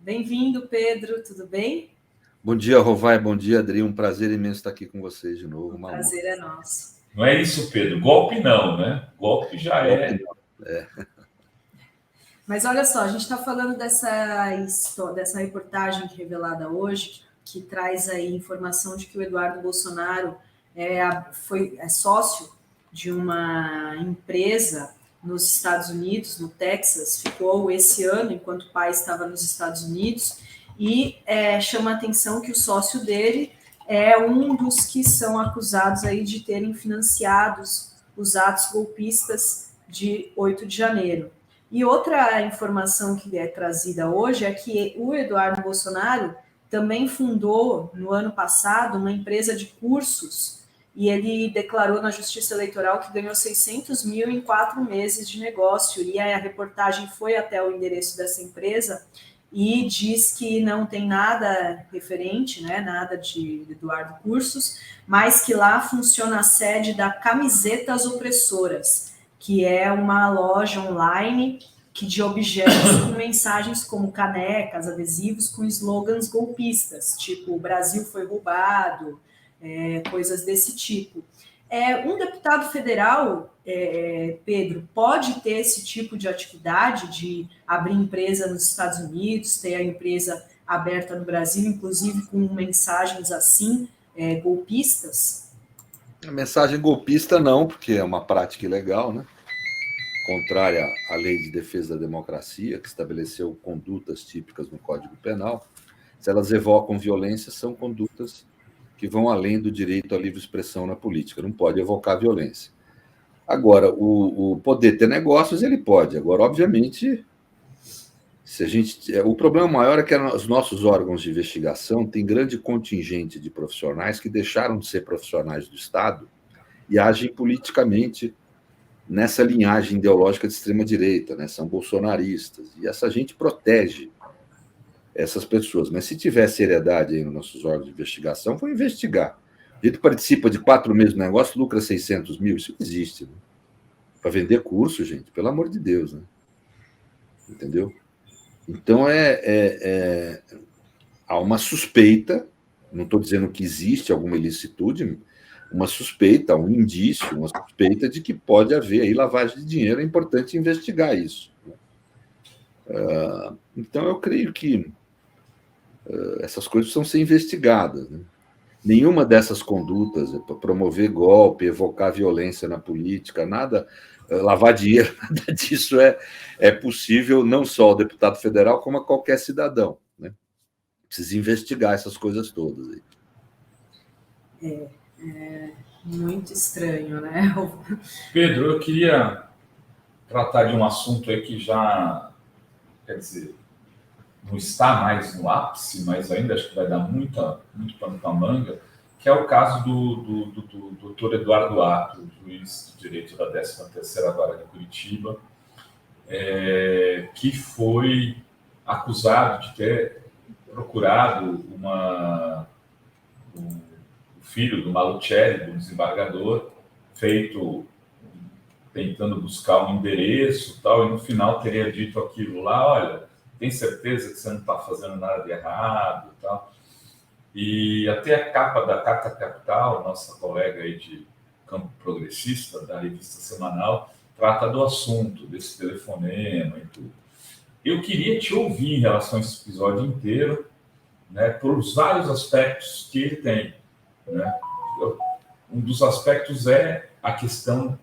Bem-vindo, Pedro, tudo bem? Bom dia, Rovai, bom dia, Adri. Um prazer imenso estar aqui com vocês de novo. O prazer é nosso. Não é isso, Pedro? Golpe não, né? Golpe já é. Mas olha só, a gente está falando dessa reportagem revelada hoje, que traz aí informação de que o Eduardo Bolsonaro é sócio de uma empresa nos Estados Unidos, no Texas, ficou esse ano enquanto o pai estava nos Estados Unidos, e chama a atenção que o sócio dele é um dos que são acusados aí de terem financiado os atos golpistas de 8 de janeiro. E outra informação que é trazida hoje é que o Eduardo Bolsonaro também fundou, no ano passado, uma empresa de cursos, e ele declarou na Justiça Eleitoral que ganhou 600 mil em 4 meses de negócio, e a reportagem foi até o endereço dessa empresa e diz que não tem nada referente, né, nada de Eduardo Cursos, mas que lá funciona a sede da Camisetas Opressoras, que é uma loja online de objetos com mensagens como canecas, adesivos com slogans golpistas, tipo o Brasil foi roubado, coisas desse tipo. Um deputado federal, Pedro, pode ter esse tipo de atividade de abrir empresa nos Estados Unidos, ter a empresa aberta no Brasil, inclusive com mensagens assim, golpistas? A mensagem golpista não, porque é uma prática ilegal, né? Contrária à Lei de Defesa da Democracia, que estabeleceu condutas típicas no Código Penal. Se elas evocam violência, são condutas que vão além do direito à livre expressão na política. Não pode evocar violência. Agora, o poder ter negócios, ele pode. Agora, obviamente, o problema maior é que os nossos órgãos de investigação têm grande contingente de profissionais que deixaram de ser profissionais do Estado e agem politicamente nessa linhagem ideológica de extrema-direita, né? São bolsonaristas. E essa gente protege essas pessoas. Mas se tiver seriedade aí nos nossos órgãos de investigação, vão investigar. A gente participa de 4 meses do negócio, lucra 600 mil, isso não existe. Né? Para vender curso, gente, pelo amor de Deus. Né? Entendeu? Então, há uma suspeita, não estou dizendo que existe alguma ilicitude, uma suspeita, um indício, uma suspeita de que pode haver aí lavagem de dinheiro, é importante investigar isso. Então, eu creio que essas coisas precisam ser investigadas. Né? Nenhuma dessas condutas, promover golpe, evocar violência na política, nada, lavar dinheiro, nada disso é possível, não só ao deputado federal, como a qualquer cidadão. Né? Precisa investigar essas coisas todas. Aí. Muito estranho, né? Pedro, eu queria tratar de um assunto aí que já, quer dizer, não está mais no ápice, mas ainda acho que vai dar muito pano para manga, que é o caso do doutor Eduardo Ato, juiz de direito da 13ª Vara de Curitiba, que foi acusado de ter procurado o filho do Malucelli, do desembargador, tentando buscar um endereço tal, e no final teria dito aquilo lá, olha, tem certeza que você não está fazendo nada de errado e tal. E até a capa da Carta Capital, nossa colega aí de campo progressista, da revista semanal, trata do assunto, desse telefonema e tudo. Eu queria te ouvir em relação a esse episódio inteiro, né, por os vários aspectos que ele tem. Né? Um dos aspectos é a questão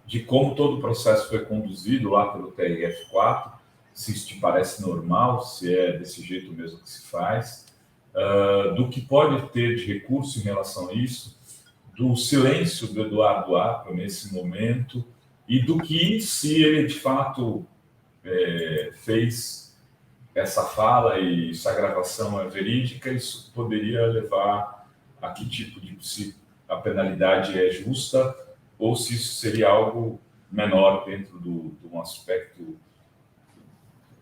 de como todo o processo foi conduzido lá pelo TRF4, se isso te parece normal, se é desse jeito mesmo que se faz, do que pode ter de recurso em relação a isso, do silêncio do Eduardo Ato nesse momento, e do que, se ele de fato fez essa fala e se a gravação é verídica, isso poderia levar a que tipo se a penalidade é justa, ou se isso seria algo menor dentro de um aspecto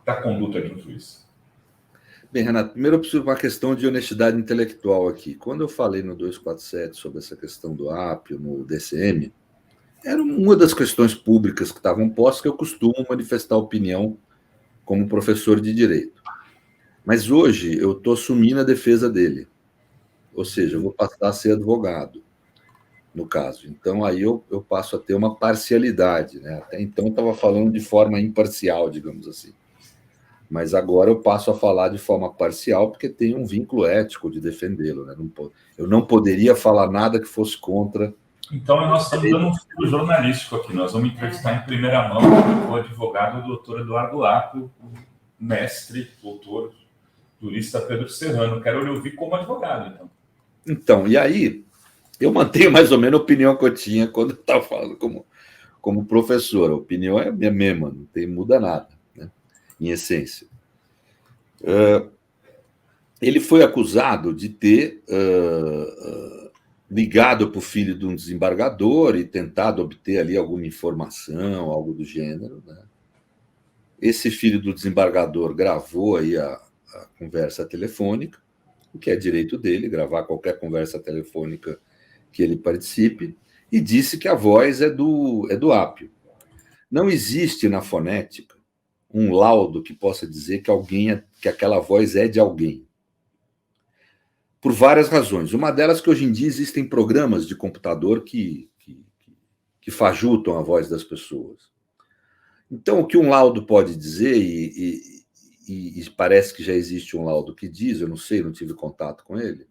da conduta de um juiz. Bem, Renato, primeiro eu preciso de uma questão de honestidade intelectual aqui. Quando eu falei no 247 sobre essa questão do Apio, no DCM, era uma das questões públicas que estavam postas que eu costumo manifestar opinião como professor de direito. Mas hoje eu estou assumindo a defesa dele. Ou seja, eu vou passar a ser advogado, no caso. Então, aí eu passo a ter uma parcialidade, né? Até então, eu estava falando de forma imparcial, digamos assim. Mas agora eu passo a falar de forma parcial, porque tem um vínculo ético de defendê-lo, né? Eu não poderia falar nada que fosse contra. Então, nós estamos dando um fio jornalístico aqui. Nós vamos entrevistar em primeira mão o advogado doutor Eduardo Apio, mestre, doutor, jurista Pedro Serrano. Quero lhe ouvir como advogado, então. Então, e aí, eu mantenho mais ou menos a opinião que eu tinha quando eu estava falando como professor. A opinião é a mesma, não muda nada, né? Em essência. Ele foi acusado de ter ligado para o filho de um desembargador e tentado obter ali alguma informação, algo do gênero, né? Esse filho do desembargador gravou aí a conversa telefônica, o que é direito dele, gravar qualquer conversa telefônica que ele participe, e disse que a voz é do Apio. Não existe na fonética um laudo que possa dizer que aquela voz é de alguém. Por várias razões. Uma delas que hoje em dia existem programas de computador que fajutam a voz das pessoas. Então, o que um laudo pode dizer, e parece que já existe um laudo que diz, eu não sei, não tive contato com ele,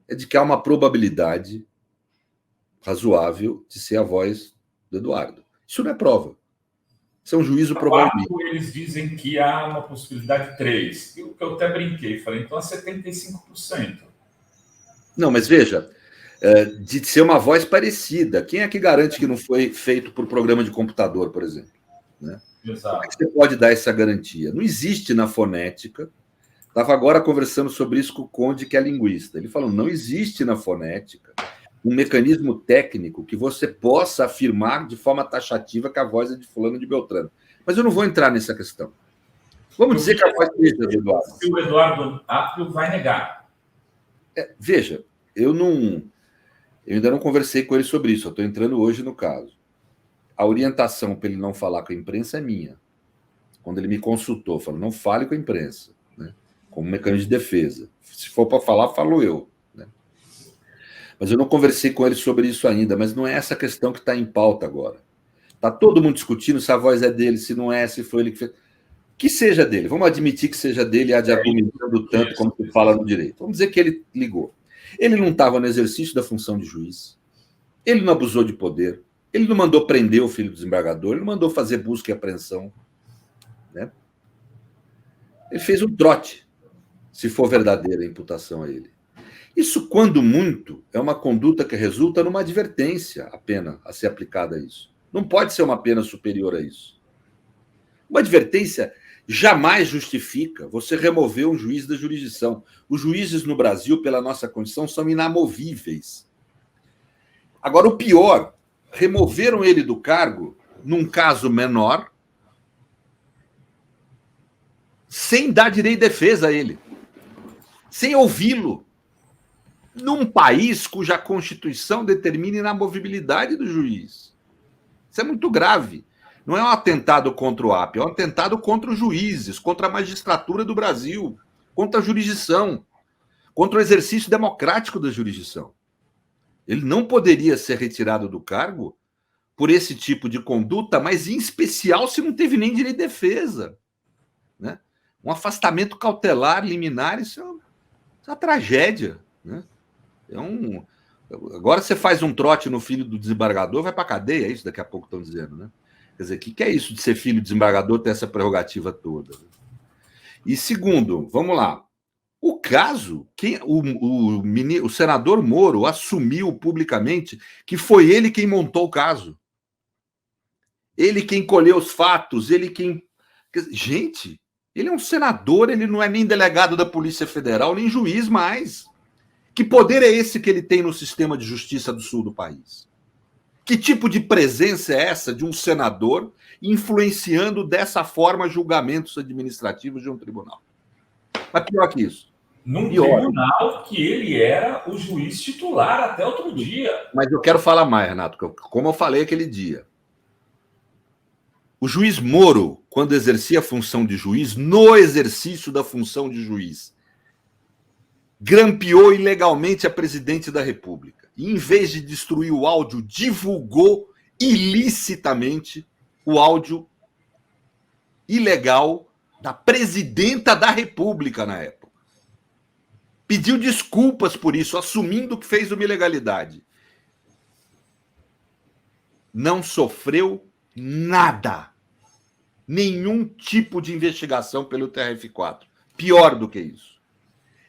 é de que há uma probabilidade razoável de ser a voz do Eduardo. Isso não é prova. Isso é um juízo probabilístico. Eles dizem que há uma possibilidade 3. Eu até brinquei, falei, então é 75%. Não, mas veja, de ser uma voz parecida. Quem é que garante que não foi feito por programa de computador, por exemplo? Né? Exato. Como é que você pode dar essa garantia? Não existe na fonética. Estava agora conversando sobre isso com o Conde, que é linguista. Ele falou, não existe na fonética um mecanismo técnico que você possa afirmar de forma taxativa que a voz é de fulano de Beltrano. Mas eu não vou entrar nessa questão. Vamos dizer que a voz seja do Eduardo. Se o Eduardo Apio vai negar. Veja, eu ainda não conversei com ele sobre isso, eu estou entrando hoje no caso. A orientação para ele não falar com a imprensa é minha. Quando ele me consultou, falou, não fale com a imprensa, né? Como mecanismo de defesa. Se for para falar, falo eu. Né? Mas eu não conversei com ele sobre isso ainda, mas não é essa questão que está em pauta agora. Está todo mundo discutindo se a voz é dele, se não é, se foi ele que fez. Que seja dele. Vamos admitir que seja dele, há de argumentando tanto como se fala no direito. Vamos dizer que ele ligou. Ele não estava no exercício da função de juiz. Ele não abusou de poder. Ele não mandou prender o filho do desembargador. Ele não mandou fazer busca e apreensão. Né? Ele fez um trote, se for verdadeira a imputação a ele. Isso, quando muito, é uma conduta que resulta numa advertência, a pena a ser aplicada a isso. Não pode ser uma pena superior a isso. Uma advertência jamais justifica você remover um juiz da jurisdição. Os juízes no Brasil, pela nossa Constituição, são inamovíveis. Agora, o pior, removeram ele do cargo num caso menor, sem dar direito de defesa a ele, sem ouvi-lo, num país cuja Constituição determina a inamovibilidade do juiz. Isso é muito grave. Não é um atentado contra o Apio, é um atentado contra os juízes, contra a magistratura do Brasil, contra a jurisdição, contra o exercício democrático da jurisdição. Ele não poderia ser retirado do cargo por esse tipo de conduta, mas em especial se não teve nem direito de defesa. Né? Um afastamento cautelar, liminar, isso é uma tragédia. Né? Agora você faz um trote no filho do desembargador, vai para a cadeia, é isso daqui a pouco estão dizendo, né? Quer dizer, o que é isso de ser filho do desembargador, ter essa prerrogativa toda? E segundo, vamos lá, o caso, o senador Moro assumiu publicamente que foi ele quem montou o caso. Ele quem colheu os fatos, ele quem... Gente, ele é um senador, ele não é nem delegado da Polícia Federal, nem juiz mais. Que poder é esse que ele tem no sistema de justiça do sul do país? Que tipo de presença é essa de um senador influenciando dessa forma julgamentos administrativos de um tribunal? Mas pior que isso. Num tribunal que ele era o juiz titular até outro dia. Mas eu quero falar mais, Renato, como eu falei aquele dia. O juiz Moro, quando exercia a função de juiz, no exercício da função de juiz, grampeou ilegalmente a presidente da República. E, em vez de destruir o áudio, divulgou ilicitamente o áudio ilegal da presidenta da República na época. Pediu desculpas por isso, assumindo que fez uma ilegalidade. Não sofreu nada. Nenhum tipo de investigação pelo TRF4. Pior do que isso.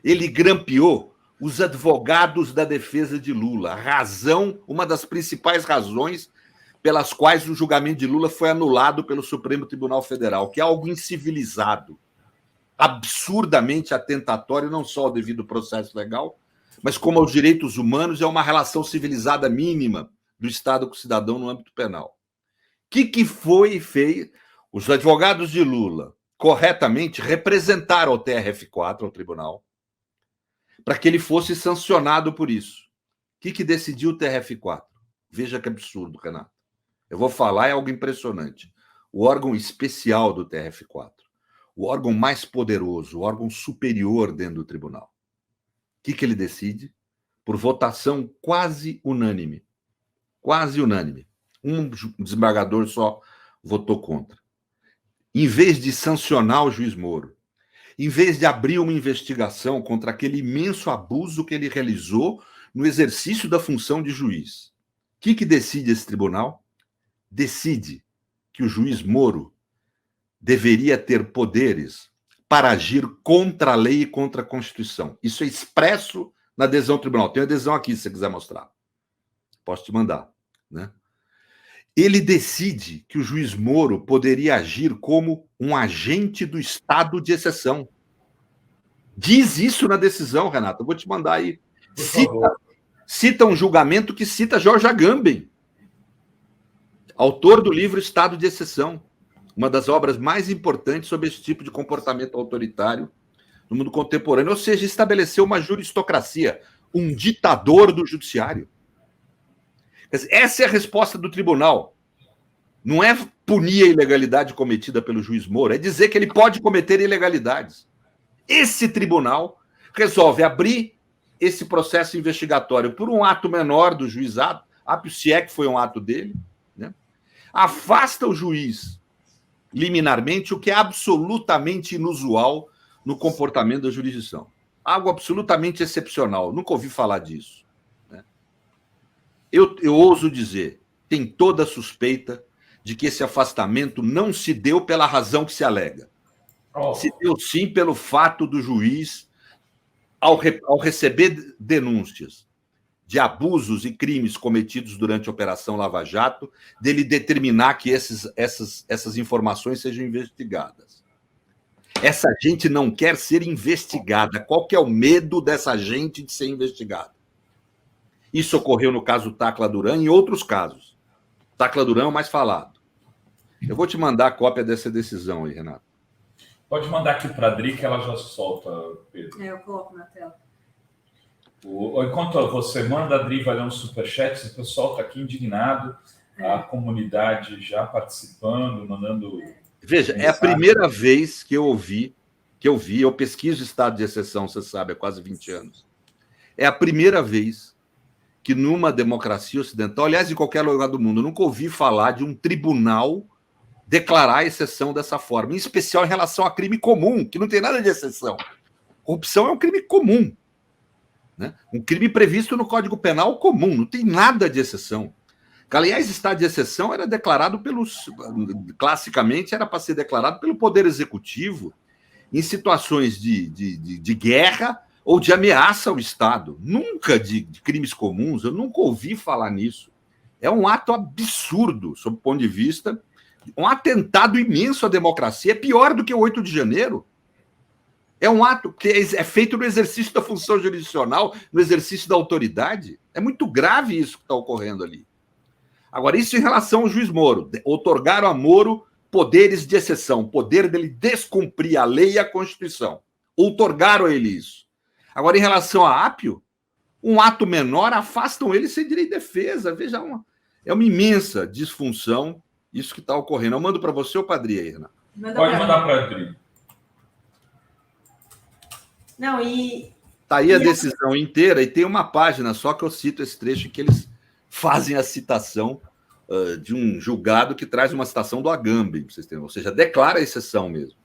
Ele grampeou os advogados da defesa de Lula. Uma das principais razões pelas quais o julgamento de Lula foi anulado pelo Supremo Tribunal Federal, que é algo incivilizado, absurdamente atentatório, não só ao devido processo legal, mas como aos direitos humanos, é uma relação civilizada mínima do Estado com o cidadão no âmbito penal. O que foi feito? Os advogados de Lula, corretamente, representaram o TRF4 ao tribunal para que ele fosse sancionado por isso. O que decidiu o TRF4? Veja que absurdo, Renato. Eu vou falar, é algo impressionante. O órgão especial do TRF4, o órgão mais poderoso, o órgão superior dentro do tribunal. O que ele decide? Por votação quase unânime. Quase unânime. Um desembargador só votou contra. Em vez de sancionar o juiz Moro, em vez de abrir uma investigação contra aquele imenso abuso que ele realizou no exercício da função de juiz, o que decide esse tribunal? Decide que o juiz Moro deveria ter poderes para agir contra a lei e contra a Constituição. Isso é expresso na adesão ao tribunal. Tem adesão aqui, se você quiser mostrar. Posso te mandar, né? Ele decide que o juiz Moro poderia agir como um agente do estado de exceção. Diz isso na decisão, Renato. Eu vou te mandar aí. Cita um julgamento que cita Jorge Agamben, autor do livro Estado de Exceção, uma das obras mais importantes sobre esse tipo de comportamento autoritário no mundo contemporâneo. Ou seja, estabeleceu uma juristocracia, um ditador do judiciário. Essa é a resposta do tribunal. Não é punir a ilegalidade cometida pelo juiz Moro, é dizer que ele pode cometer ilegalidades. Esse tribunal resolve abrir esse processo investigatório por um ato menor do juizado, se é que foi um ato dele, né? Afasta o juiz liminarmente, o que é absolutamente inusual no comportamento da jurisdição. Algo absolutamente excepcional. Nunca ouvi falar disso. Eu ouso dizer, tem toda a suspeita de que esse afastamento não se deu pela razão que se alega. Se deu sim pelo fato do juiz, ao receber denúncias de abusos e crimes cometidos durante a Operação Lava Jato, dele determinar que essas informações sejam investigadas. Essa gente não quer ser investigada. Qual que é o medo dessa gente de ser investigada? Isso ocorreu no caso Tacla Duran e em outros casos. Tacla Duran é o mais falado. Eu vou te mandar a cópia dessa decisão aí, Renato. Pode mandar aqui para a Adri, que ela já solta, Pedro. Eu coloco na tela. Enquanto você manda, a Adri vai ler um superchat, o pessoal está aqui indignado, a comunidade já participando, mandando... Veja, é a primeira vez que eu pesquiso estado de exceção, você sabe, há quase 20 anos. É a primeira vez que numa democracia ocidental, aliás, em qualquer lugar do mundo, eu nunca ouvi falar de um tribunal declarar a exceção dessa forma, em especial em relação a crime comum, que não tem nada de exceção. Corrupção é um crime comum, né? Um crime previsto no Código Penal comum, não tem nada de exceção. Aliás, estado de exceção era declarado classicamente, era para ser declarado pelo Poder Executivo em situações de guerra ou de ameaça ao Estado. Nunca de crimes comuns, eu nunca ouvi falar nisso. É um ato absurdo, sob o ponto de vista, um atentado imenso à democracia, é pior do que o 8 de janeiro. É um ato que é feito no exercício da função jurisdicional, no exercício da autoridade. É muito grave isso que está ocorrendo ali. Agora, isso em relação ao juiz Moro. Outorgaram a Moro poderes de exceção, poder dele descumprir a lei e a Constituição. Outorgaram a ele isso. Agora, em relação a Apio, um ato menor, afastam ele sem direito de defesa. Veja, é uma imensa disfunção Isso que está ocorrendo. Eu mando para você ou para a Adri aí, Renato? Pode mandar para a Adri. Não, e... Está aí a decisão inteira, e tem uma página só que eu cito esse trecho que eles fazem a citação de um julgado que traz uma citação do Agamben, vocês terem, ou seja, declara a exceção mesmo.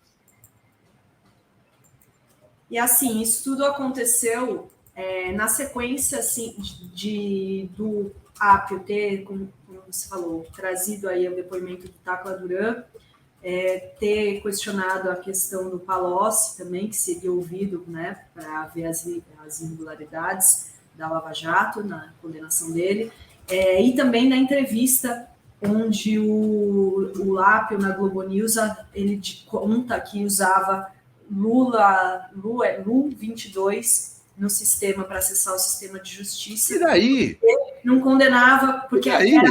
E assim, isso tudo aconteceu na sequência assim, do Appio ter, como você falou, trazido aí o depoimento do Tacla Duran, ter questionado a questão do Palocci também, que seria ouvido, né, para ver as irregularidades da Lava Jato na condenação dele, e também na entrevista onde o Appio na Globo News ele conta que usava Lu 22 no sistema para acessar o sistema de justiça. E daí? Não condenava, porque era...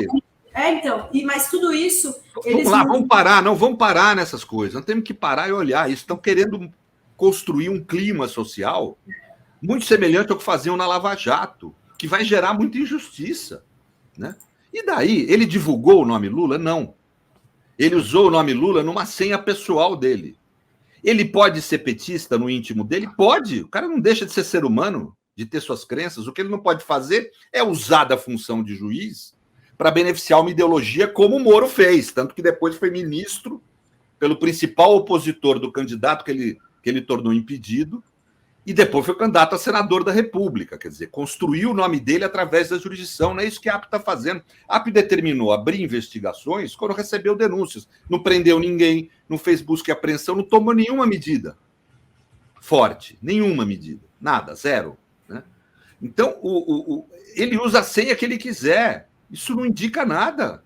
então, mas tudo isso... Vamos lá, vamos parar, não vamos parar nessas coisas. Nós temos que parar e olhar. Isso estão querendo construir um clima social muito semelhante ao que faziam na Lava Jato, que vai gerar muita injustiça, né? E daí? Ele divulgou o nome Lula? Não. Ele usou o nome Lula numa senha pessoal dele. Ele pode ser petista no íntimo dele? Pode. O cara não deixa de ser ser humano, de ter suas crenças. O que ele não pode fazer é usar da função de juiz para beneficiar uma ideologia como o Moro fez, tanto que depois foi ministro pelo principal opositor do candidato que ele tornou impedido, e depois foi candidato a senador da República, quer dizer, construiu o nome dele através da jurisdição, não é isso que a AP está fazendo. A AP determinou abrir investigações quando recebeu denúncias, não prendeu ninguém, não fez busca e apreensão, não tomou nenhuma medida forte, nenhuma medida, nada, zero, né? Então, ele usa a senha que ele quiser, isso não indica nada,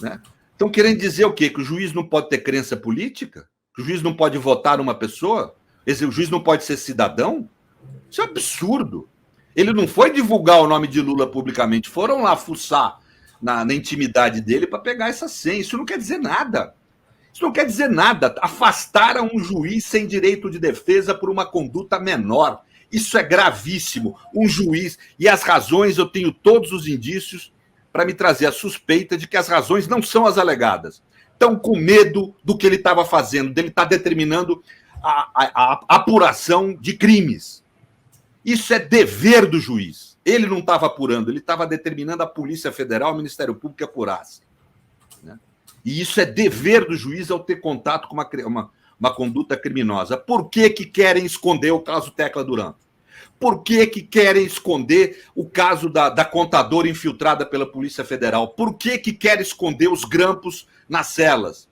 né? Estão querendo dizer o quê? Que o juiz não pode ter crença política? Que o juiz não pode votar numa pessoa? O juiz não pode ser cidadão? Isso é absurdo. Ele não foi divulgar o nome de Lula publicamente, foram lá fuçar na intimidade dele para pegar essa senha. Isso não quer dizer nada. Isso não quer dizer nada. Afastaram um juiz sem direito de defesa por uma conduta menor. Isso é gravíssimo. Um juiz, e as razões, eu tenho todos os indícios para me trazer a suspeita de que as razões não são as alegadas. Estão com medo do que ele estava fazendo, dele estar determinando a apuração de crimes. Isso é dever do juiz. Ele não estava apurando, ele estava determinando a Polícia Federal, o Ministério Público que apurasse, né? E isso é dever do juiz ao ter contato com uma conduta criminosa. Por que querem esconder o caso Tecla Duran? Por que querem esconder o caso da contadora infiltrada pela Polícia Federal? Por que querem esconder os grampos nas celas?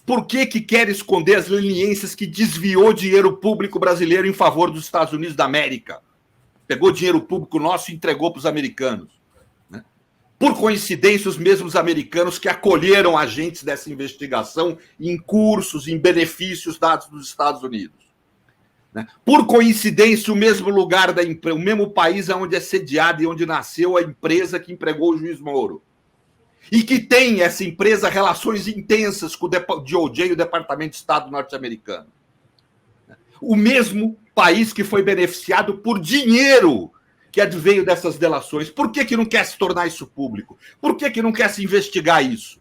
Por que quer esconder as leniências que desviou dinheiro público brasileiro em favor dos Estados Unidos da América? Pegou dinheiro público nosso e entregou para os americanos, né? Por coincidência, os mesmos americanos que acolheram agentes dessa investigação em cursos, em benefícios dados dos Estados Unidos, né? Por coincidência, o mesmo lugar, o mesmo país onde é sediada e onde nasceu a empresa que empregou o juiz Moro. E que tem essa empresa relações intensas com o DOJ e o Departamento de Estado norte-americano. O mesmo país que foi beneficiado por dinheiro que adveio dessas delações. Por que não quer se tornar isso público? Por que não quer se investigar isso?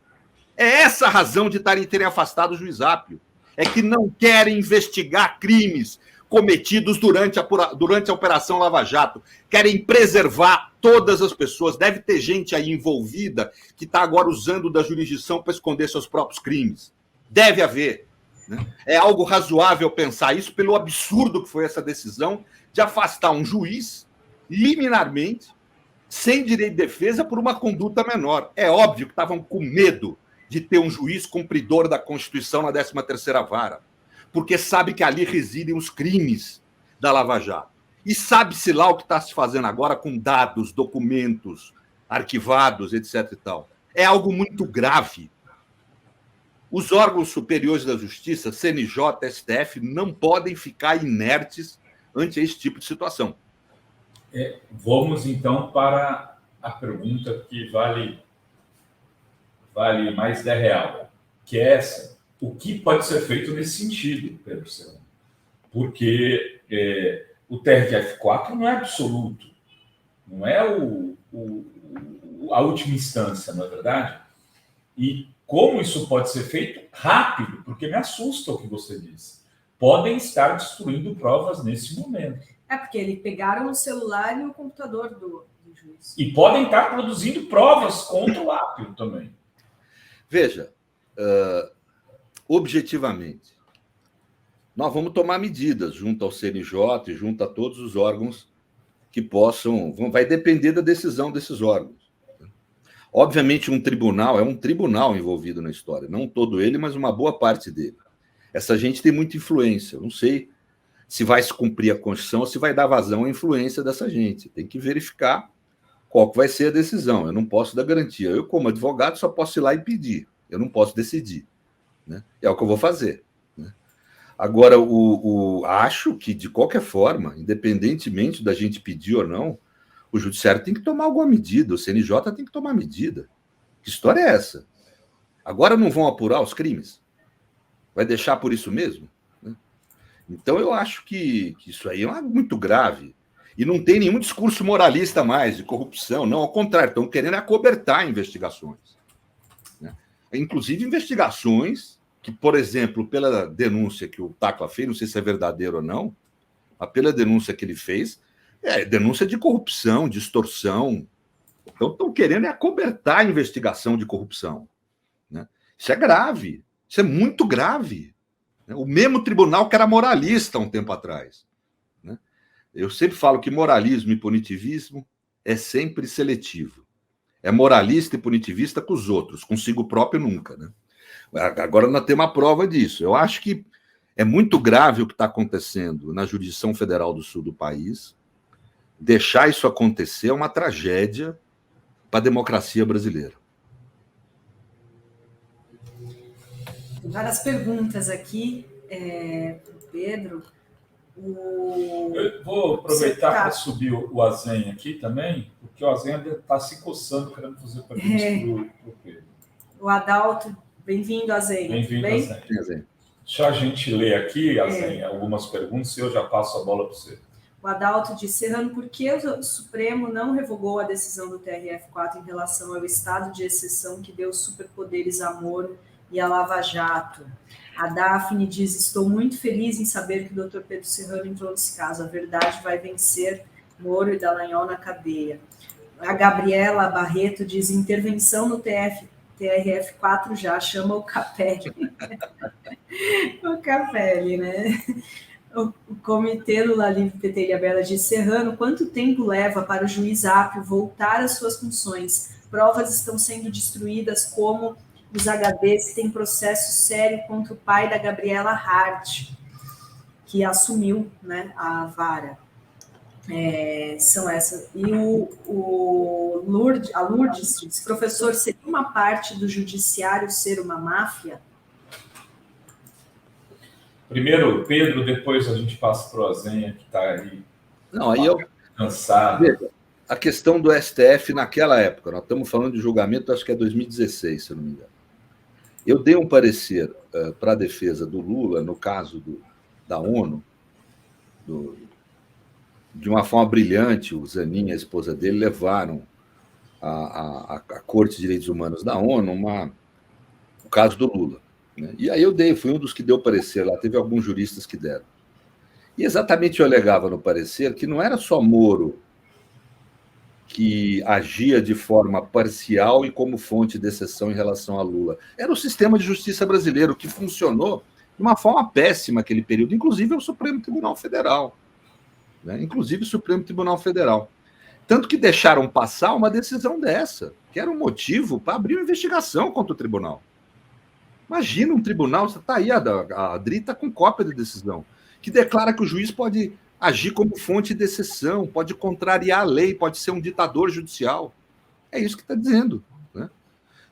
É essa a razão de terem afastado o juiz Appio. É que não querem investigar crimes cometidos durante a Operação Lava Jato. Querem preservar todas as pessoas. Deve ter gente aí envolvida que está agora usando da jurisdição para esconder seus próprios crimes. Deve haver, né? É algo razoável pensar isso pelo absurdo que foi essa decisão de afastar um juiz liminarmente, sem direito de defesa, por uma conduta menor. É óbvio que estavam com medo de ter um juiz cumpridor da Constituição na 13ª Vara, porque sabe que ali residem os crimes da Lava Jato. E sabe-se lá o que está se fazendo agora com dados, documentos, arquivados, etc. e tal. É algo muito grave. Os órgãos superiores da Justiça, CNJ, STF, não podem ficar inertes ante esse tipo de situação. Vamos, então, para a pergunta que vale mais R$10, que é essa. O que pode ser feito nesse sentido, Pedro Serrano? Porque o TRF4 não é absoluto, não é a última instância, não é verdade? E como isso pode ser feito? Rápido, porque me assusta o que você disse. Podem estar destruindo provas nesse momento. Porque eles pegaram o celular e o computador do juiz. E podem estar produzindo provas contra o Apio também. Veja, objetivamente, nós vamos tomar medidas junto ao CNJ e junto a todos os órgãos que possam... Vai depender da decisão desses órgãos. Obviamente, um tribunal é um tribunal envolvido na história. Não todo ele, mas uma boa parte dele. Essa gente tem muita influência. Eu não sei se vai se cumprir a Constituição ou se vai dar vazão à influência dessa gente. Tem que verificar qual que vai ser a decisão. Eu não posso dar garantia. Eu, como advogado, só posso ir lá e pedir. Eu não posso decidir. Né? É o que eu vou fazer. Né? Agora, acho que, de qualquer forma, independentemente da gente pedir ou não, o judiciário tem que tomar alguma medida, o CNJ tem que tomar medida. Que história é essa? Agora não vão apurar os crimes? Vai deixar por isso mesmo? Né? Então, eu acho que isso aí é muito grave. E não tem nenhum discurso moralista mais de corrupção. Não, ao contrário, estão querendo acobertar investigações. Né? Inclusive investigações que, por exemplo, pela denúncia que o Tacla fez, não sei se é verdadeiro ou não, mas pela denúncia que ele fez, é denúncia de corrupção, de extorsão. Então, estão querendo acobertar a investigação de corrupção. Né? Isso é grave. Isso é muito grave. O mesmo tribunal que era moralista há um tempo atrás. Né? Eu sempre falo que moralismo e punitivismo é sempre seletivo. É moralista e punitivista com os outros, consigo próprio nunca. Né? Agora nós temos uma prova disso. Eu acho que é muito grave o que está acontecendo na Jurisdição Federal do Sul do país. Deixar isso acontecer é uma tragédia para a democracia brasileira. Tem várias perguntas aqui, Pedro. Eu vou aproveitar para subir o Azen aqui também, porque o Azen ainda está se coçando, querendo fazer perguntas para o Pedro. O Adalto, bem-vindo, Azen. Bem-vindo, Azen. Deixa a gente ler aqui, Azen, algumas perguntas e eu já passo a bola para você. O Adalto diz, Serrano, por que o Supremo não revogou a decisão do TRF4 em relação ao estado de exceção que deu superpoderes a Moro e a Lava Jato? A Daphne diz, estou muito feliz em saber que o Dr. Pedro Serrano entrou nesse caso. A verdade vai vencer Moro e Dallagnol na cadeia. A Gabriela Barreto diz, intervenção no TRF4 já, chama o Capelli. O Capelli, né? O Comitê Lula Livre PT e Abela diz, Serrano, quanto tempo leva para o juiz Apio voltar às suas funções? Provas estão sendo destruídas como os HDs, tem processo sério contra o pai da Gabriela Hart, que assumiu, né, a vara. São essas. E a Lourdes diz, professor, seria uma parte do judiciário ser uma máfia? Primeiro, Pedro, depois a gente passa para o Azenha, que está aí. Não, aí eu cansado. Veja, a questão do STF naquela época, nós estamos falando de julgamento, acho que é 2016, se eu não me engano. Eu dei um parecer para a defesa do Lula, no caso da ONU, de uma forma brilhante. O Zanin e a esposa dele levaram à Corte de Direitos Humanos da ONU o caso do Lula. Né? E aí fui um dos que deu parecer lá, teve alguns juristas que deram. E exatamente eu alegava no parecer que não era só Moro que agia de forma parcial e como fonte de exceção em relação a Lula. Era o sistema de justiça brasileiro que funcionou de uma forma péssima naquele período, inclusive o Supremo Tribunal Federal. Né? Inclusive o Supremo Tribunal Federal. Tanto que deixaram passar uma decisão dessa, que era um motivo para abrir uma investigação contra o tribunal. Imagina um tribunal, você está aí, a Adri está com cópia de decisão, que declara que o juiz pode agir como fonte de exceção, pode contrariar a lei, pode ser um ditador judicial. É isso que está dizendo. Né?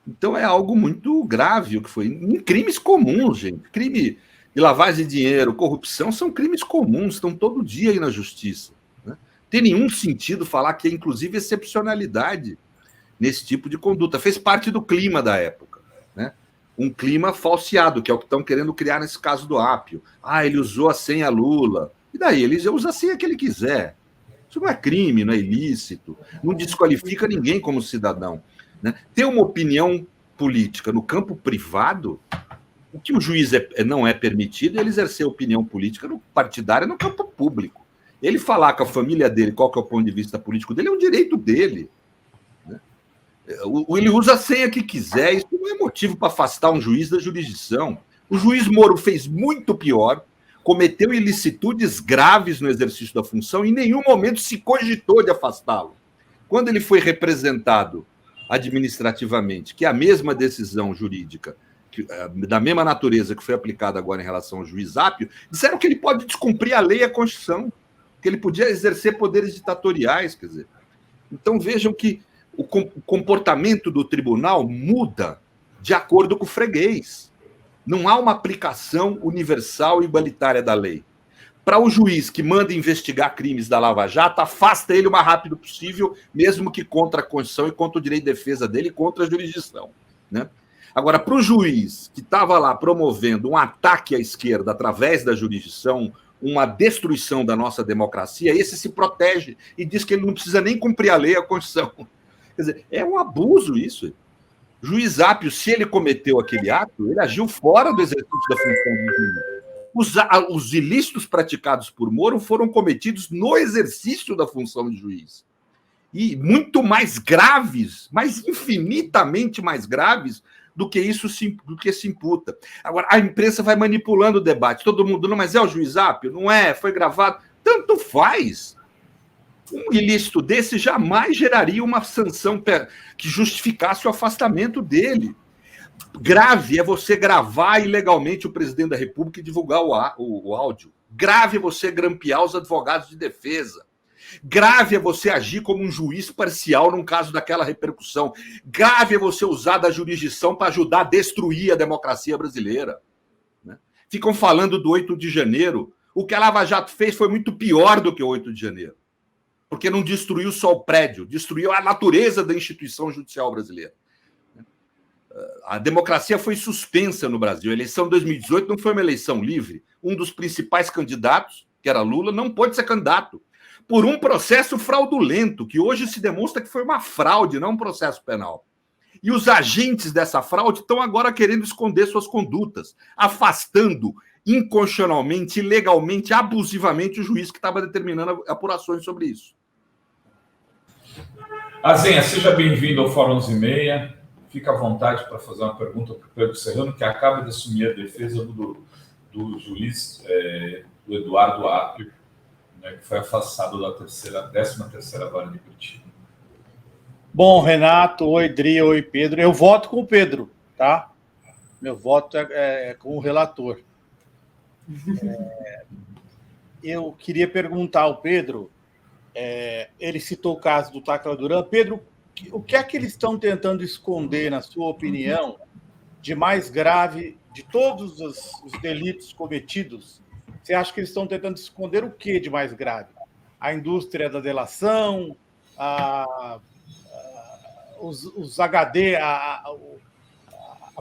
Então é algo muito grave o que foi. Em crimes comuns, gente. Crime de lavagem de dinheiro, corrupção, são crimes comuns, estão todo dia aí na justiça. Né? Tem nenhum sentido falar que é, inclusive, excepcionalidade nesse tipo de conduta. Fez parte do clima da época. Né? Um clima falseado, que é o que estão querendo criar nesse caso do Apio. Ele usou a senha Lula. E daí? Ele usa a senha que ele quiser. Isso não é crime, não é ilícito. Não desqualifica ninguém como cidadão. Né? Ter uma opinião política no campo privado, o que o juiz não é permitido é ele exercer opinião política no partidária no campo público. Ele falar com a família dele qual que é o ponto de vista político dele é um direito dele. Né? Ele usa a senha que quiser, isso não é motivo para afastar um juiz da jurisdição. O juiz Moro fez muito pior, cometeu ilicitudes graves no exercício da função e em nenhum momento se cogitou de afastá-lo. Quando ele foi representado administrativamente, que é a mesma decisão jurídica, da mesma natureza que foi aplicada agora em relação ao juiz Zápio, disseram que ele pode descumprir a lei e a Constituição, que ele podia exercer poderes ditatoriais, quer dizer. Então vejam que o comportamento do tribunal muda de acordo com o freguês. Não há uma aplicação universal e igualitária da lei. Para o juiz que manda investigar crimes da Lava Jato, afasta ele o mais rápido possível, mesmo que contra a Constituição e contra o direito de defesa dele e contra a jurisdição. Né? Agora, para o juiz que estava lá promovendo um ataque à esquerda através da jurisdição, uma destruição da nossa democracia, esse se protege e diz que ele não precisa nem cumprir a lei e a Constituição. Quer dizer, é um abuso isso. O juiz Zápio, se ele cometeu aquele ato, ele agiu fora do exercício da função do juiz. Os ilícitos praticados por Moro foram cometidos no exercício da função de juiz. E muito mais graves, mas infinitamente mais graves do que isso do que se imputa. Agora, a imprensa vai manipulando o debate. Todo mundo, não, mas é o juiz Zápio? Não é? Foi gravado? Tanto faz. Um ilícito desse jamais geraria uma sanção que justificasse o afastamento dele. Grave é você gravar ilegalmente o presidente da República e divulgar o áudio. Grave é você grampear os advogados de defesa. Grave é você agir como um juiz parcial num caso daquela repercussão. Grave é você usar da jurisdição para ajudar a destruir a democracia brasileira. Né? Ficam falando do 8 de janeiro. O que a Lava Jato fez foi muito pior do que o 8 de janeiro. Porque não destruiu só o prédio, destruiu a natureza da instituição judicial brasileira. A democracia foi suspensa no Brasil. A eleição de 2018 não foi uma eleição livre. Um dos principais candidatos, que era Lula, não pôde ser candidato por um processo fraudulento, que hoje se demonstra que foi uma fraude, não um processo penal. E os agentes dessa fraude estão agora querendo esconder suas condutas, afastando inconstitucionalmente, ilegalmente, abusivamente o juiz que estava determinando apurações sobre isso. Azenha, seja bem-vindo ao Fórum 11h30. Fica à vontade para fazer uma pergunta para o Pedro Serrano, que acaba de assumir a defesa do juiz do Eduardo Apio, né, que foi afastado da 13ª Vara de Curitiba. Bom, Renato, oi, Dri, oi, Pedro. Eu voto com o Pedro, tá? Meu voto é com o relator. Eu queria perguntar ao Pedro, ele citou o caso do Tacla Duran. Pedro, o que é que eles estão tentando esconder, na sua opinião, de mais grave de todos os delitos cometidos? Você acha que eles estão tentando esconder o que de mais grave? A indústria da delação, os HD, a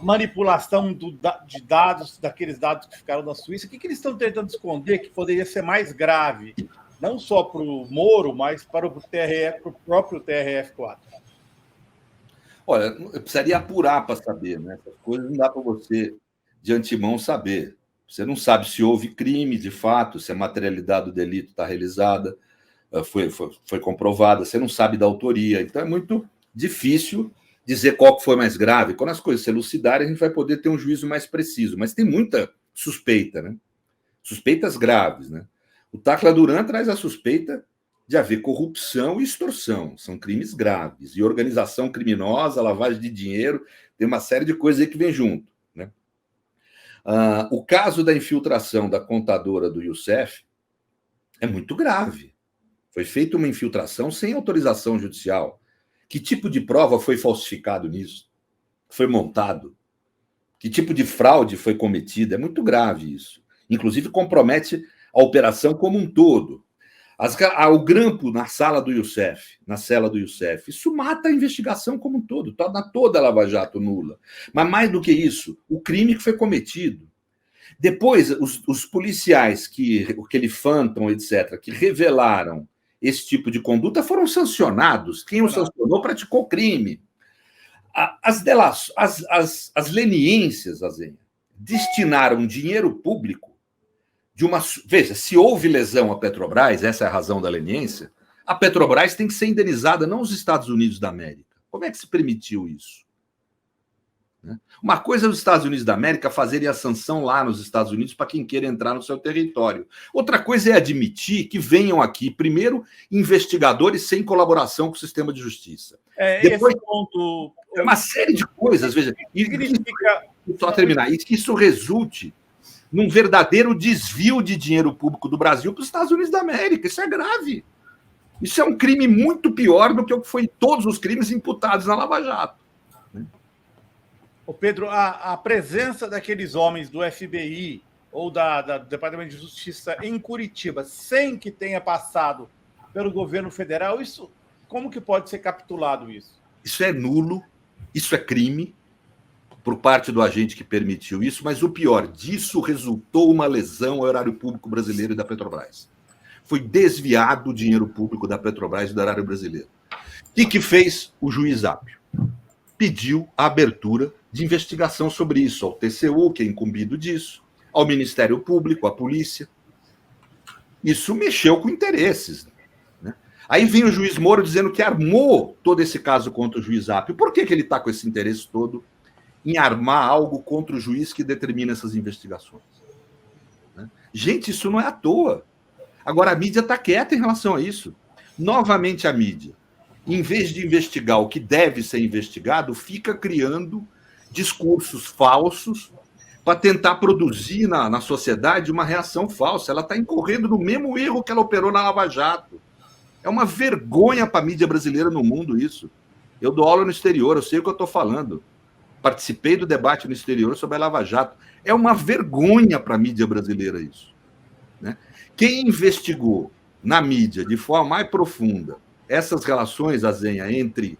manipulação de dados, daqueles dados que ficaram na Suíça? O que eles estão tentando esconder que poderia ser mais grave, não só para o Moro, mas para o próprio TRF4? Olha, eu precisaria apurar para saber, né? Essas coisas não dá para você, de antemão, saber. Você não sabe se houve crime, de fato, se a materialidade do delito está realizada, foi comprovada, você não sabe da autoria. Então, é muito difícil dizer qual foi mais grave. Quando as coisas se elucidarem, a gente vai poder ter um juízo mais preciso. Mas tem muita suspeita, né? Suspeitas graves, né? O Tacla Duran traz a suspeita de haver corrupção e extorsão. São crimes graves. E organização criminosa, lavagem de dinheiro, tem uma série de coisas aí que vem junto. Né? O caso da infiltração da contadora do Youssef é muito grave. Foi feita uma infiltração sem autorização judicial. Que tipo de prova foi falsificado nisso? Foi montado? Que tipo de fraude foi cometida? É muito grave isso. Inclusive, compromete a operação como um todo. O grampo na sala do Youssef, na cela do Youssef, isso mata a investigação como um todo, torna toda a Lava Jato nula. Mas mais do que isso, o crime que foi cometido. Depois, os policiais aquele Phantom, etc., que revelaram esse tipo de conduta foram sancionados. Quem o sancionou praticou crime. As leniências, Azenha, destinaram dinheiro público de uma... Veja, se houve lesão à Petrobras, essa é a razão da leniência, a Petrobras tem que ser indenizada, não os Estados Unidos da América. Como é que se permitiu isso? Uma coisa é os Estados Unidos da América fazerem a sanção lá nos Estados Unidos para quem queira entrar no seu território. Outra coisa é admitir que venham aqui, primeiro, investigadores sem colaboração com o sistema de justiça. Depois, esse ponto... uma série de coisas, veja. Só terminar. E que isso resulte num verdadeiro desvio de dinheiro público do Brasil para os Estados Unidos da América. Isso é grave. Isso é um crime muito pior do que o que foi todos os crimes imputados na Lava Jato. Ô Pedro, a presença daqueles homens do FBI ou do Departamento de Justiça em Curitiba, sem que tenha passado pelo governo federal, isso, como que pode ser capitulado isso? Isso é nulo, isso é crime por parte do agente que permitiu isso, mas o pior disso, resultou uma lesão ao erário público brasileiro e da Petrobras. Foi desviado o dinheiro público da Petrobras e do erário brasileiro. O que fez o juiz Apio? Pediu a abertura de investigação sobre isso ao TCU, que é incumbido disso, ao Ministério Público, à polícia. Isso mexeu com interesses. Né? Aí vem o juiz Moro dizendo que armou todo esse caso contra o juiz Apio. Por que ele está com esse interesse todo em armar algo contra o juiz que determina essas investigações? Né? Gente, isso não é à toa. Agora, a mídia está quieta em relação a isso. Novamente, a mídia, em vez de investigar o que deve ser investigado, fica criando discursos falsos para tentar produzir na sociedade uma reação falsa. Ela está incorrendo no mesmo erro que ela operou na Lava Jato. É uma vergonha para a mídia brasileira no mundo isso. Eu dou aula no exterior, eu sei o que eu estou falando. Participei do debate no exterior sobre a Lava Jato. É uma vergonha para a mídia brasileira isso. Né? Quem investigou na mídia de forma mais profunda essas relações, Azenha, entre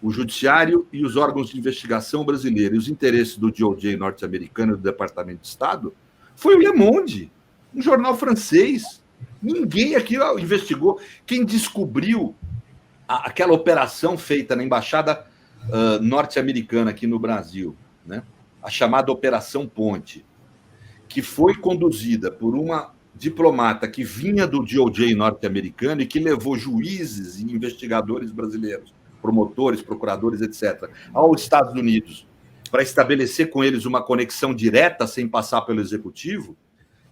o judiciário e os órgãos de investigação brasileiros e os interesses do DOJ norte-americano e do Departamento de Estado, foi o Le Monde, um jornal francês. Ninguém aqui investigou. Quem descobriu aquela operação feita na Embaixada norte-americana aqui no Brasil, né? A chamada Operação Ponte, que foi conduzida por uma diplomata que vinha do DOJ norte-americano e que levou juízes e investigadores brasileiros, promotores, procuradores, etc., aos Estados Unidos para estabelecer com eles uma conexão direta sem passar pelo executivo,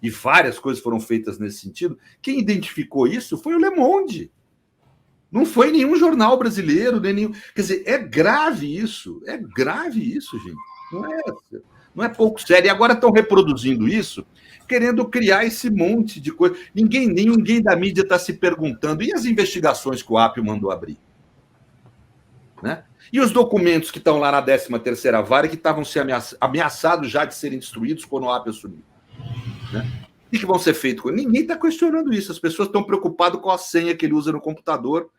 e várias coisas foram feitas nesse sentido. Quem identificou isso foi o Le Monde. Não foi nenhum jornal brasileiro, nem nenhum... Quer dizer, é grave isso, gente. Não é pouco sério. E agora estão reproduzindo isso, querendo criar esse monte de coisa. Ninguém da mídia está se perguntando, e as investigações que o Apio mandou abrir? Né? E os documentos que estão lá na 13ª Vara, que estavam sendo ameaçados já de serem destruídos quando o Apio assumiu? Né? O que vão ser feitos com ele? Ninguém está questionando isso. As pessoas estão preocupadas com a senha que ele usa no computador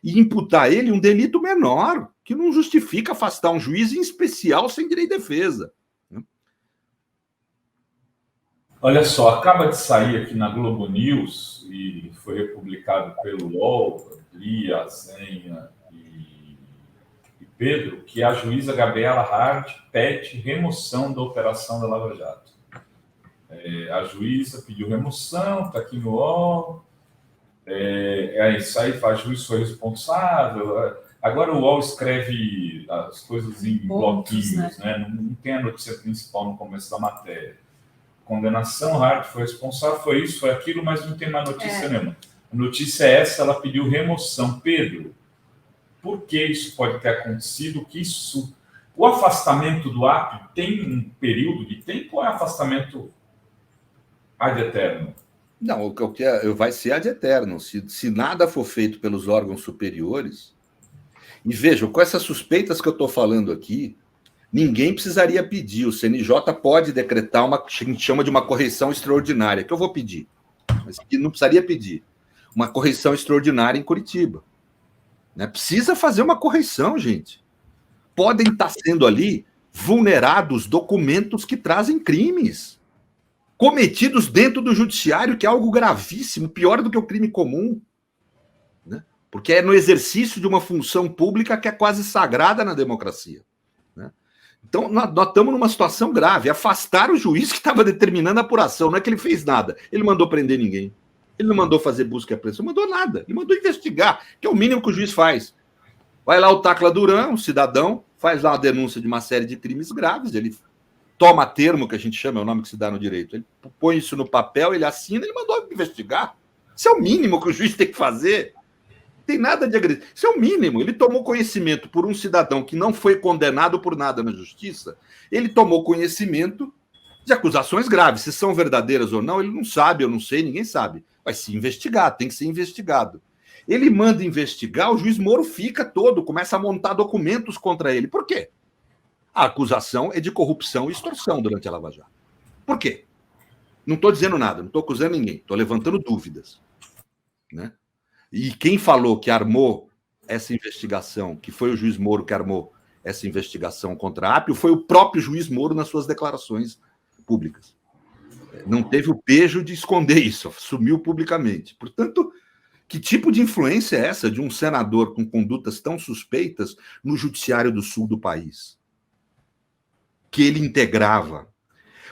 e imputar ele um delito menor, que não justifica afastar um juiz, em especial sem direito de defesa. Olha só, acaba de sair aqui na Globo News, e foi republicado pelo UOL, Lia, Azenha e Pedro, que a juíza Gabriela Hart pede remoção da operação da Lava Jato. A juíza pediu remoção, está aqui no UOL. Isso aí, a juíza foi responsável. Agora o UOL escreve as coisas em bloquinhos, né? Não tem a notícia principal no começo da matéria. Condenação, Hart foi responsável, foi isso, foi aquilo, mas não tem mais notícia nenhuma. A notícia é essa, ela pediu remoção. Pedro, por que isso pode ter acontecido? O afastamento do Apio tem um período de tempo ou é afastamento ad eterno? Não, vai ser ad eterno. Se nada for feito pelos órgãos superiores, e vejam, com essas suspeitas que eu estou falando aqui, ninguém precisaria pedir. O CNJ pode decretar uma que a gente chama de uma correção extraordinária, que eu vou pedir, mas que não precisaria pedir. Uma correção extraordinária em Curitiba. Né? Precisa fazer uma correção, gente. Podem estar sendo ali vulnerados documentos que trazem crimes cometidos dentro do judiciário, que é algo gravíssimo, pior do que o crime comum. Né? Porque é no exercício de uma função pública que é quase sagrada na democracia. Então, nós estamos numa situação grave. Afastaram o juiz que estava determinando a apuração. Não é que ele fez nada. Ele mandou prender ninguém. Ele não mandou fazer busca e apreensão. Não mandou nada. Ele mandou investigar, que é o mínimo que o juiz faz. Vai lá o Tacla Duran, um cidadão, faz lá uma denúncia de uma série de crimes graves. Ele toma termo, que a gente chama, é o nome que se dá no direito. Ele põe isso no papel, ele assina, ele mandou investigar. Isso é o mínimo que o juiz tem que fazer. Não tem nada de agressivo. Isso é o mínimo. Ele tomou conhecimento por um cidadão que não foi condenado por nada na justiça. Ele tomou conhecimento de acusações graves. Se são verdadeiras ou não, ele não sabe, eu não sei, ninguém sabe. Vai se investigar, tem que ser investigado. Ele manda investigar, o juiz Moro fica todo, começa a montar documentos contra ele. Por quê? A acusação é de corrupção e extorsão durante a Lava Jato. Por quê? Não estou dizendo nada, não estou acusando ninguém, estou levantando dúvidas. Né? E quem falou que armou essa investigação, que foi o juiz Moro que armou essa investigação contra a Apio, foi o próprio juiz Moro nas suas declarações públicas. Não teve o pejo de esconder isso, assumiu publicamente. Portanto, que tipo de influência é essa de um senador com condutas tão suspeitas no judiciário do sul do país? Que ele integrava.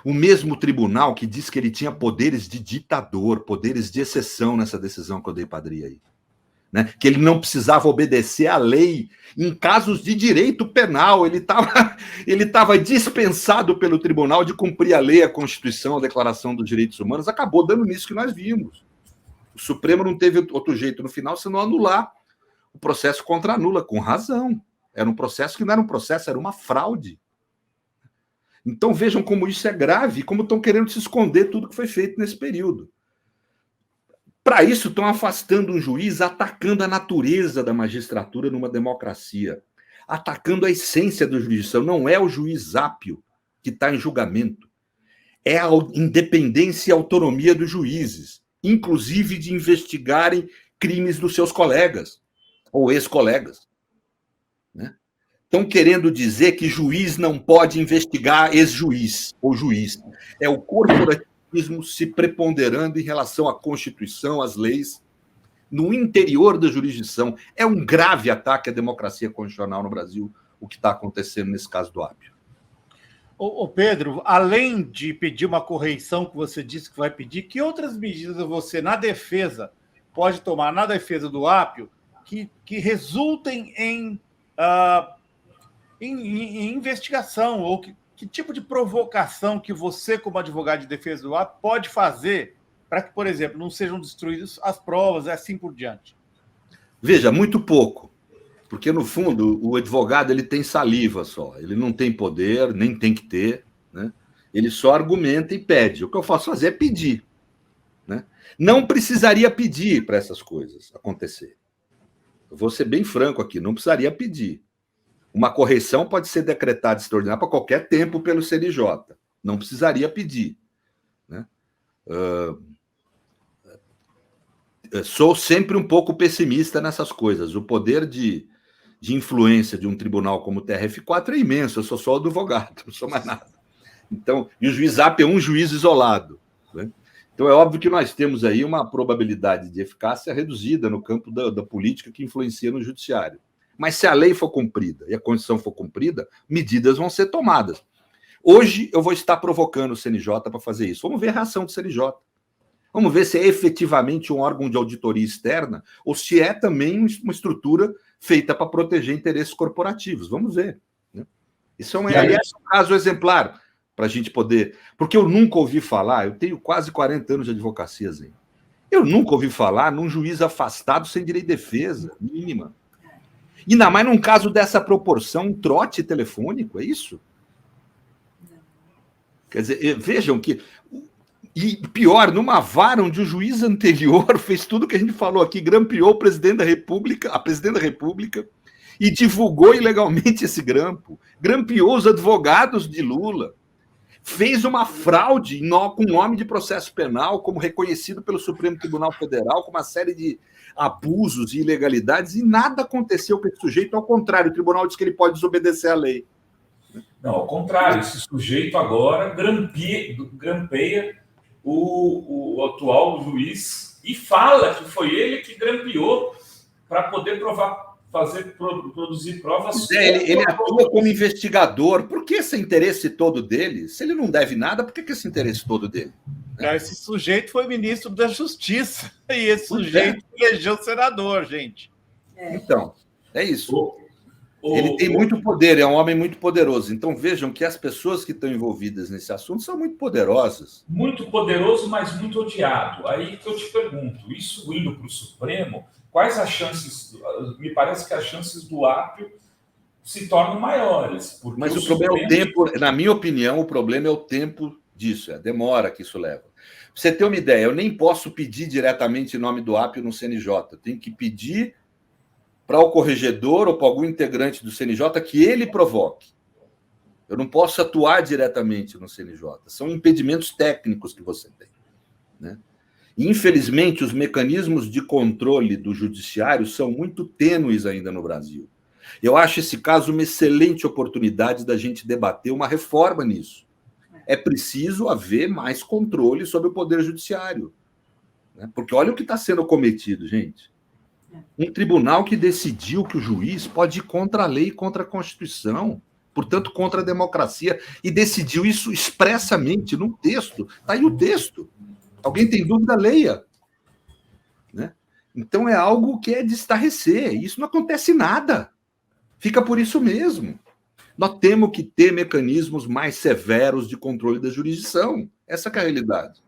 O mesmo tribunal que diz que ele tinha poderes de ditador, poderes de exceção nessa decisão que eu dei para Adri aí. Né? Que ele não precisava obedecer à lei em casos de direito penal. Ele estava dispensado pelo tribunal de cumprir a lei, a Constituição, a Declaração dos Direitos Humanos. Acabou dando nisso que nós vimos. O Supremo não teve outro jeito no final, senão anular o processo contra a Lula, com razão. Era um processo que não era um processo, era uma fraude. Então vejam como isso é grave, como estão querendo se esconder tudo que foi feito nesse período. Para isso, estão afastando um juiz, atacando a natureza da magistratura numa democracia, atacando a essência da jurisdição. Não é o juiz Apio que está em julgamento, é a independência e autonomia dos juízes, inclusive de investigarem crimes dos seus colegas ou ex-colegas. Né? Estão querendo dizer que juiz não pode investigar ex-juiz ou juiz. É o corporativismo se preponderando em relação à Constituição, às leis, no interior da jurisdição. É um grave ataque à democracia constitucional no Brasil, o que está acontecendo nesse caso do Apio. Ô Pedro, além de pedir uma correição que você disse que vai pedir, que outras medidas você, na defesa, pode tomar na defesa do Apio que resultem em investigação, ou que tipo de provocação que você, como advogado de defesa do Apio, pode fazer para que, por exemplo, não sejam destruídas as provas e assim por diante? Veja, muito pouco. Porque, no fundo, o advogado ele tem saliva só. Ele não tem poder, nem tem que ter. Né? Ele só argumenta e pede. O que eu posso fazer é pedir. Né? Não precisaria pedir para essas coisas acontecer. Eu vou ser bem franco aqui, não precisaria pedir. Uma correção pode ser decretada extraordinária para qualquer tempo pelo CNJ. Não precisaria pedir. Né? Sou sempre um pouco pessimista nessas coisas. O poder de influência de um tribunal como o TRF4 é imenso. Eu sou só advogado, não sou mais nada. Então, e o juiz Apio é um juiz isolado. Né? Então, é óbvio que nós temos aí uma probabilidade de eficácia reduzida no campo da política que influencia no judiciário. Mas se a lei for cumprida e a Constituição for cumprida, medidas vão ser tomadas. Hoje eu vou estar provocando o CNJ para fazer isso. Vamos ver a reação do CNJ. Vamos ver se é efetivamente um órgão de auditoria externa ou se é também uma estrutura feita para proteger interesses corporativos. Vamos ver. Né? Isso é um caso exemplar para a gente poder... Porque eu nunca ouvi falar, eu tenho quase 40 anos de advocacia, Zé. Eu nunca ouvi falar num juiz afastado sem direito de defesa mínima. E ainda mais num caso dessa proporção, um trote telefônico, é isso? Quer dizer, vejam que... E pior, numa vara onde o juiz anterior fez tudo que a gente falou aqui, grampeou a presidente da República, e divulgou ilegalmente esse grampo, grampeou os advogados de Lula, fez uma fraude com nome de processo penal, como reconhecido pelo Supremo Tribunal Federal, com uma série de abusos e ilegalidades, e nada aconteceu com esse sujeito. Ao contrário, o tribunal diz que ele pode desobedecer à lei. Não, ao contrário, esse sujeito agora grampeia o atual juiz e fala que foi ele que grampeou para poder provar produzir provas. Ele atua como investigador. Por que esse interesse todo dele? Se ele não deve nada, por que esse interesse todo dele? Esse sujeito foi ministro da Justiça e esse sujeito elegeu senador, gente. Então, é isso. Ele tem muito poder, é um homem muito poderoso. Então vejam que as pessoas que estão envolvidas nesse assunto são muito poderosas. Muito poderoso, mas muito odiado. Aí que eu te pergunto, isso indo para o Supremo, quais as chances? Me parece que as chances do Apio se tornam maiores. Mas o problema é o tempo, na minha opinião, o problema é o tempo disso, é a demora que isso leva. Pra você ter uma ideia, eu nem posso pedir diretamente em nome do Apio no CNJ, eu tenho que pedir para o corregedor ou para algum integrante do CNJ que ele provoque. Eu não posso atuar diretamente no CNJ. São impedimentos técnicos que você tem, né? E, infelizmente, os mecanismos de controle do judiciário são muito tênues ainda no Brasil. Eu acho esse caso uma excelente oportunidade da gente debater uma reforma nisso. É preciso haver mais controle sobre o Poder Judiciário, né? Porque olha o que está sendo cometido, gente. Um tribunal que decidiu que o juiz pode ir contra a lei e contra a Constituição, portanto, contra a democracia, e decidiu isso expressamente num texto. Está aí o texto. Alguém tem dúvida, leia. Né? Então, é algo que é de estarrecer. Isso não acontece nada. Fica por isso mesmo. Nós temos que ter mecanismos mais severos de controle da jurisdição. Essa que é a realidade.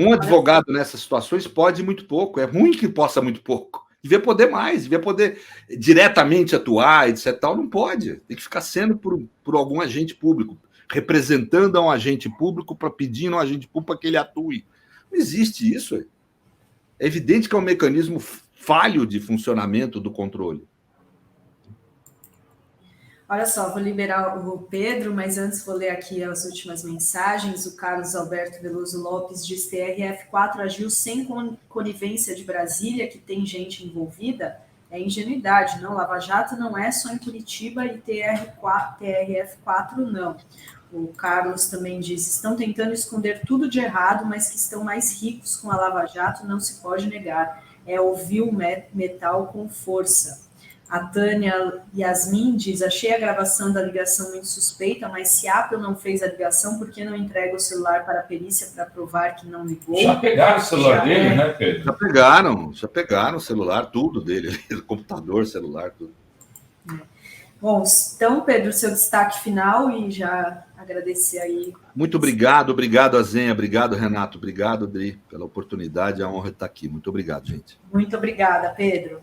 Um advogado nessas situações pode muito pouco. É ruim que possa muito pouco. Devia poder mais, devia poder diretamente atuar, etc. Tal. Não pode. Tem que ficar sendo por algum agente público, representando a um agente público, para pedindo a um agente público para que ele atue. Não existe isso. É evidente que é um mecanismo falho de funcionamento do controle. Olha só, vou liberar o Pedro, mas antes vou ler aqui as últimas mensagens. O Carlos Alberto Veloso Lopes diz que TRF4 agiu sem conivência de Brasília, que tem gente envolvida. É ingenuidade, não? Lava Jato não é só em Curitiba e TRF4 não. O Carlos também diz, estão tentando esconder tudo de errado, mas que estão mais ricos com a Lava Jato, não se pode negar. É ouvir o metal com força. A Tânia Yasmin diz, achei a gravação da ligação muito suspeita, mas se a Apple não fez a ligação, por que não entrega o celular para a perícia para provar que não ligou? Já pegaram o celular dele, né, Pedro? Já pegaram o celular, tudo dele, computador, celular, tudo. Bom, então, Pedro, seu destaque final e já agradecer aí. Muito obrigado Azenha, obrigado Renato, obrigado Adri pela oportunidade, a honra de estar aqui. Muito obrigado, gente. Muito obrigada, Pedro.